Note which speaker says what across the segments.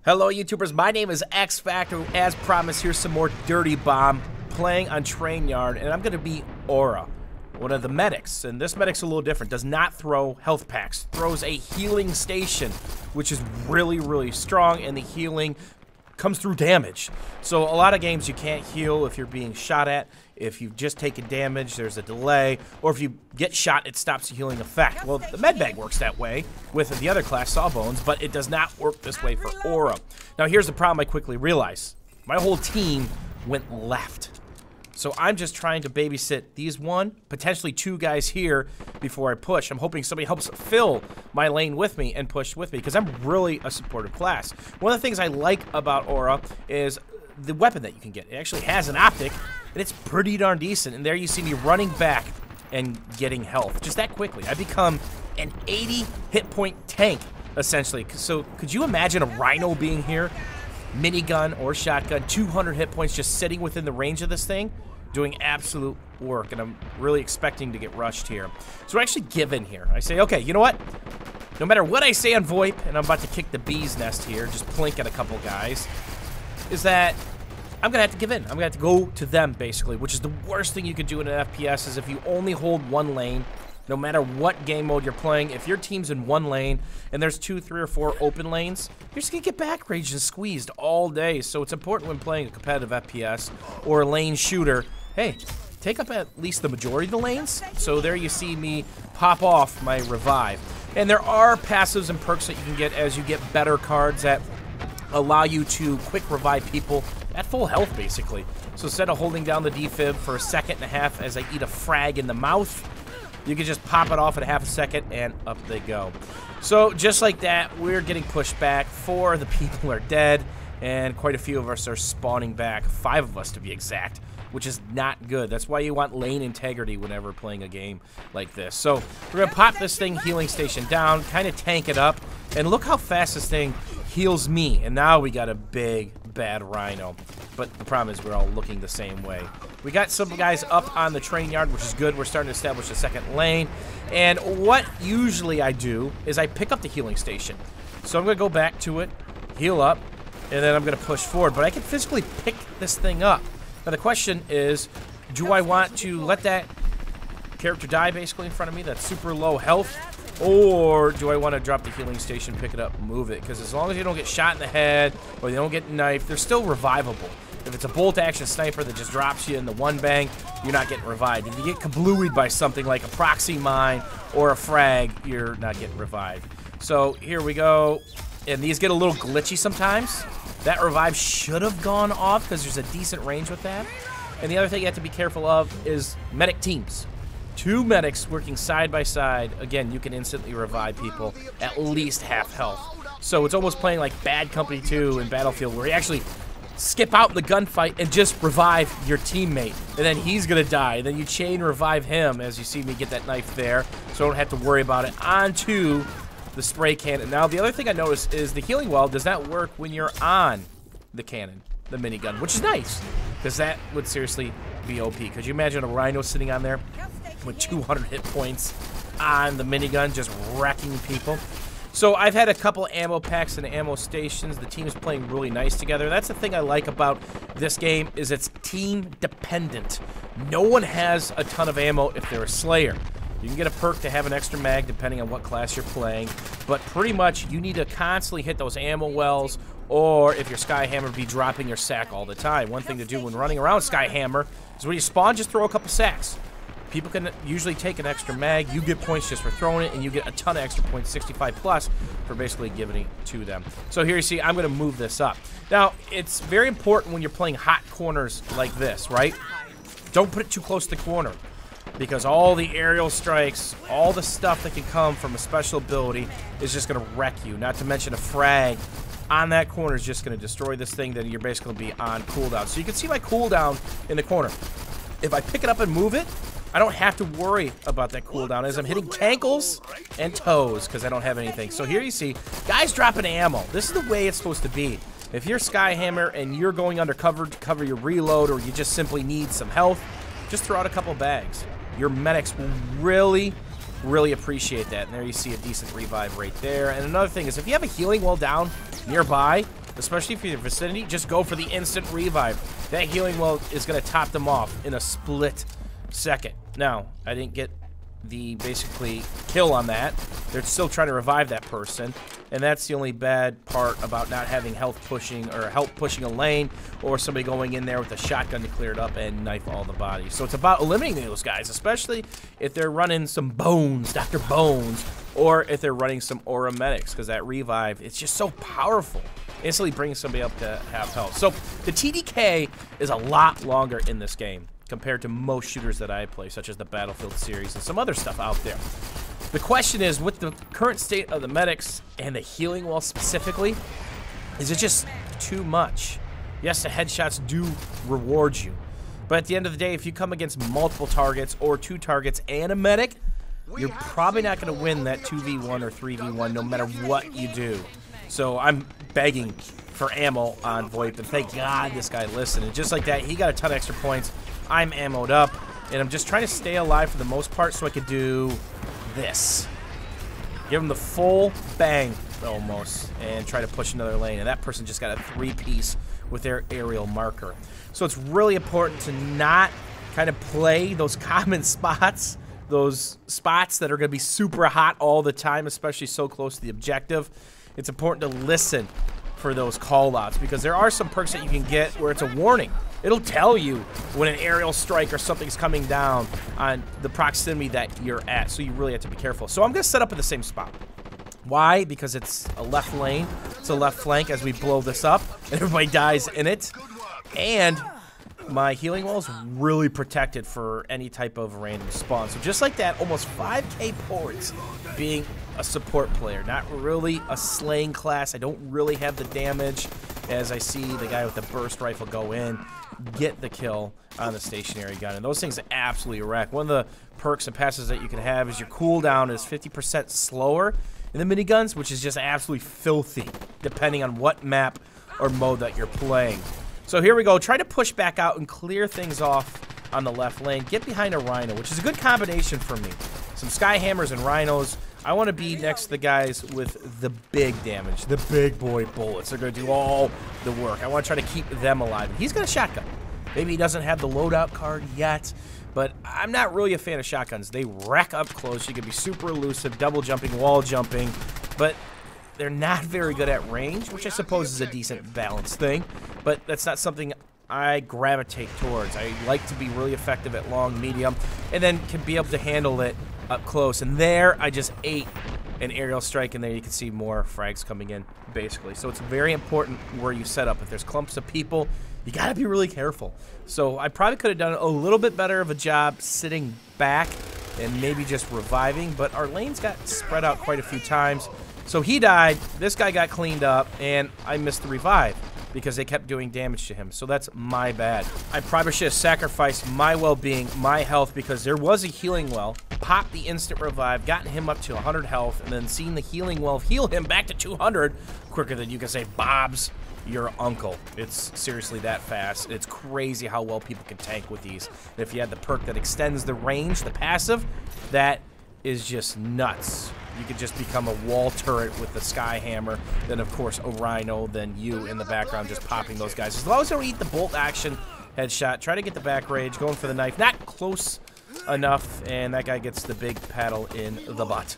Speaker 1: Hello YouTubers, my name is X Factor. As promised, here's some more Dirty Bomb playing on Train Yard, and I'm going to be Aura, one of the medics. And this medic's a little different, does not throw health packs, throws a healing station, which is really strong, and the healing comes through damage. So a lot of games you can't heal if you're being shot at. If you've just taken damage, there's a delay, or if you get shot, it stops the healing effect. Well, the med bag works that way with the other class, Sawbones, but it does not work this way for Aura. Now, here's the problem I quickly realized. My whole team went left. So I'm just trying to babysit these potentially two guys here before I push. I'm hoping somebody helps fill my lane with me and push with me, because I'm really a supportive class. One of the things I like about Aura is the weapon that you can get. It actually has an optic, and it's pretty darn decent. And there you see me running back and getting health just that quickly. I become an 80 hit point tank, essentially. So could you imagine a Rhino being here? Minigun or shotgun, 200 hit points just sitting within the range of this thing, doing absolute work, and I'm really expecting to get rushed here. So I actually give in here. I say, okay, you know what? No matter what I say on VoIP, and I'm about to kick the bee's nest here, just plink at a couple guys, is that I'm gonna have to give in. I'm gonna have to go to them, basically, which is the worst thing you could do in an FPS. Is if you only hold one lane, no matter what game mode you're playing, if your team's in one lane and there's 2, 3, or 4 open lanes, you're just gonna get back raged and squeezed all day. So it's important when playing a competitive FPS or a lane shooter, hey, take up at least the majority of the lanes. So there you see me pop off my revive. And there are passives and perks that you can get as you get better cards that allow you to quick revive people at full health, basically. So instead of holding down the defib for a second and a half as I eat a frag in the mouth, you can just pop it off at a half a second and up they go. So just like that, we're getting pushed back. 4 of the people are dead, and quite a few of us are spawning back. 5 of us to be exact, which is not good. That's why you want lane integrity whenever playing a game like this. So we're gonna pop this thing healing station down, kind of tank it up, and look how fast this thing heals me. And now we got a big bad Rhino, but the problem is we're all looking the same way. We got some guys up on the train yard, which is good. We're starting to establish a second lane, and what usually I do is I pick up the healing station. So I'm gonna go back to it, heal up, and then I'm gonna push forward, but I can physically pick this thing up. Now the question is, do I want to let that character die basically in front of me that's super low health, or do I want to drop the healing station, pick it up, move it? Because as long as you don't get shot in the head or they don't get knifed, they're still revivable. If it's a bolt action sniper that just drops you in the one bang, you're not getting revived. If you get kablooied by something like a proxy mine or a frag, you're not getting revived. So here we go. And these get a little glitchy sometimes. That revive should have gone off because there's a decent range with that. And the other thing you have to be careful of is medic teams. 2 medics working side by side. Again, you can instantly revive people at least half health. So it's almost playing like Bad Company 2 in Battlefield, where you actually skip out in the gunfight and just revive your teammate, and then he's gonna die. Then you chain revive him, as you see me get that knife there, so I don't have to worry about it. Onto the spray cannon. Now, the other thing I noticed is the healing well does not work when you're on the cannon, the minigun, which is nice, because that would seriously be OP. Could you imagine a Rhino sitting on there with 200 hit points on the minigun, just wrecking people? So I've had a couple ammo packs and ammo stations. The team is playing really nice together. That's the thing I like about this game, is it's team dependent. No one has a ton of ammo if they're a Slayer. You can get a perk to have an extra mag depending on what class you're playing, but pretty much you need to constantly hit those ammo wells, or if you're Skyhammer, be dropping your sack all the time. One thing to do when running around Skyhammer is when you spawn, just throw a couple sacks. People can usually take an extra mag. You get points just for throwing it, and you get a ton of extra points, 65 plus, for basically giving it to them. So here you see, I'm going to move this up. Now, it's very important when you're playing hot corners like this, right? Don't put it too close to the corner, because all the aerial strikes, all the stuff that can come from a special ability is just going to wreck you. Not to mention a frag on that corner is just going to destroy this thing. Then you're basically going to be on cooldown. So you can see my cooldown in the corner. If I pick it up and move it, I don't have to worry about that cooldown as I'm hitting cankles and toes because I don't have anything. So here you see guys dropping ammo. This is the way it's supposed to be. If you're Skyhammer and you're going undercover to cover your reload, or you just simply need some health, just throw out a couple bags. Your medics will really appreciate that. And there you see a decent revive right there. And another thing is, if you have a healing well down nearby, especially if you're in the vicinity, just go for the instant revive. That healing well is going to top them off in a split second. Now, I didn't get the basically kill on that. They're still trying to revive that person, and that's the only bad part about not having health pushing or help pushing a lane, or somebody going in there with a shotgun to clear it up and knife all the bodies. So it's about eliminating those guys, especially if they're running some Bones, Dr. Bones, or if they're running some Aura medics, because that revive, it's just so powerful. Instantly brings somebody up to half health. So the TDK is a lot longer in this game compared to most shooters that I play, such as the Battlefield series and some other stuff out there. The question is, with the current state of the medics and the healing wall specifically, is it just too much? Yes, the headshots do reward you, but at the end of the day, if you come against multiple targets or 2 targets and a medic, you're probably not going to win that 2v1 or 3v1 no matter what you do. So I'm begging for ammo on VoIP, and thank God this guy listened. And just like that, he got a ton of extra points. I'm ammoed up, and I'm just trying to stay alive for the most part so I could do this. Give him the full bang, almost, and try to push another lane. And that person just got a 3-piece with their aerial marker. So it's really important to not kind of play those common spots, those spots that are going to be super hot all the time, especially so close to the objective. It's important to listen for those call-outs, because there are some perks that you can get where it's a warning. It'll tell you when an aerial strike or something's coming down on the proximity that you're at, so you really have to be careful. So I'm going to set up in the same spot. Why? Because it's a left lane. It's a left flank as we blow this up, and everybody dies in it. And my healing wall is really protected for any type of random spawn. So just like that, almost 5k points being a support player. Not really a slaying class. I don't really have the damage, as I see the guy with the burst rifle go in, get the kill on the stationary gun. And those things absolutely wreck. One of the perks and passes that you can have is your cooldown is 50% slower in the miniguns, which is just absolutely filthy, depending on what map or mode that you're playing. So here we go. Try to push back out and clear things off on the left lane. Get behind a Rhino, which is a good combination for me. Some Skyhammers and Rhinos. I want to be next to the guys with the big damage, the big boy bullets. They're going to do all the work. I want to try to keep them alive. He's got a shotgun. Maybe he doesn't have the loadout card yet, but I'm not really a fan of shotguns. They wreck up close. You can be super elusive, double jumping, wall jumping, but they're not very good at range, which I suppose is a decent balance thing, but that's not something I gravitate towards. I like to be really effective at long, medium, and then can be able to handle it up close. And there, I just ate an aerial strike, and there you can see more frags coming in, basically. So it's very important where you set up. If there's clumps of people, you got to be really careful. So I probably could have done a little bit better of a job sitting back and maybe just reviving, but our lanes got spread out quite a few times. So he died, this guy got cleaned up, and I missed the revive because they kept doing damage to him. So that's my bad. I probably should have sacrificed my well-being, my health, because there was a healing well. Popped the instant revive, gotten him up to 100 health, and then seen the healing well heal him back to 200 quicker than you can say, Bob's your uncle. It's seriously that fast. It's crazy how well people can tank with these. And if you had the perk that extends the range, the passive, that is just nuts. You could just become a wall turret with the Skyhammer, then of course a Rhino, then you in the background just popping those guys. As long as they don't eat the bolt action headshot, try to get the back rage, going for the knife, not close enough, and that guy gets the big paddle in the butt.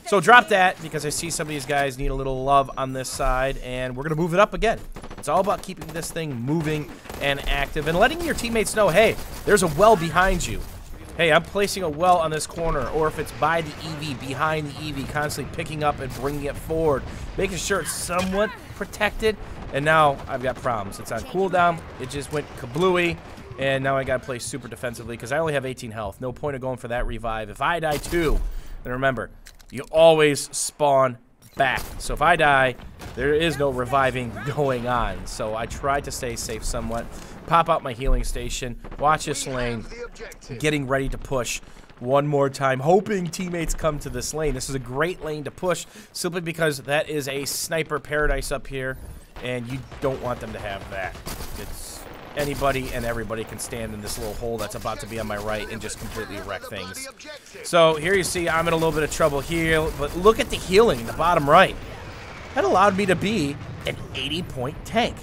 Speaker 1: So drop that, because I see some of these guys need a little love on this side, and we're going to move it up again. It's all about keeping this thing moving and active, and letting your teammates know, hey, there's a well behind you. Hey, I'm placing a well on this corner, or if it's by the EV, behind the EV, constantly picking up and bringing it forward, making sure it's somewhat protected, and now I've got problems. It's on cooldown, it just went kablooey, and now I gotta play super defensively because I only have 18 health. No point of going for that revive. If I die too, then remember, you always spawn back. So if I die, there is no reviving going on. So I tried to stay safe somewhat. Pop out my healing station, watch this lane, getting ready to push one more time, hoping teammates come to this lane. This is a great lane to push, simply because that is a sniper paradise up here, and you don't want them to have that. It's anybody and everybody can stand in this little hole that's about to be on my right and just completely wreck things. So here you see I'm in a little bit of trouble here, but look at the healing in the bottom right. That allowed me to be an 80-point tank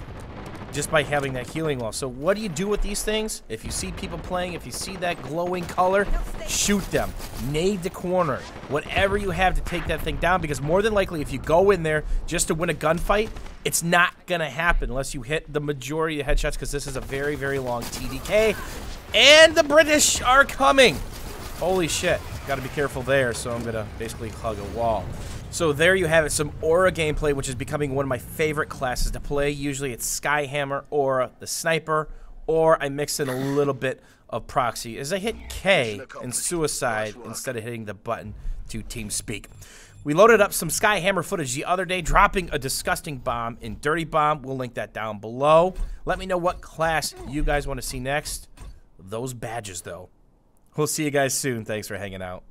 Speaker 1: just by having that healing wall. So what do you do with these things? If you see people playing, if you see that glowing color, shoot them. Nade the corner. Whatever you have to take that thing down, because more than likely if you go in there just to win a gunfight, it's not gonna happen unless you hit the majority of headshots, because this is a very, very long TDK. And the British are coming. Holy shit. Gotta be careful there, so I'm gonna basically hug a wall. So there you have it, some Aura gameplay, which is becoming one of my favorite classes to play. Usually it's Skyhammer, Aura, the Sniper, or I mix in a little bit of Proxy as I hit K and Suicide instead of hitting the button to TeamSpeak. We loaded up some Skyhammer footage the other day, dropping a disgusting bomb in Dirty Bomb. We'll link that down below. Let me know what class you guys want to see next. Those badges, though. We'll see you guys soon. Thanks for hanging out.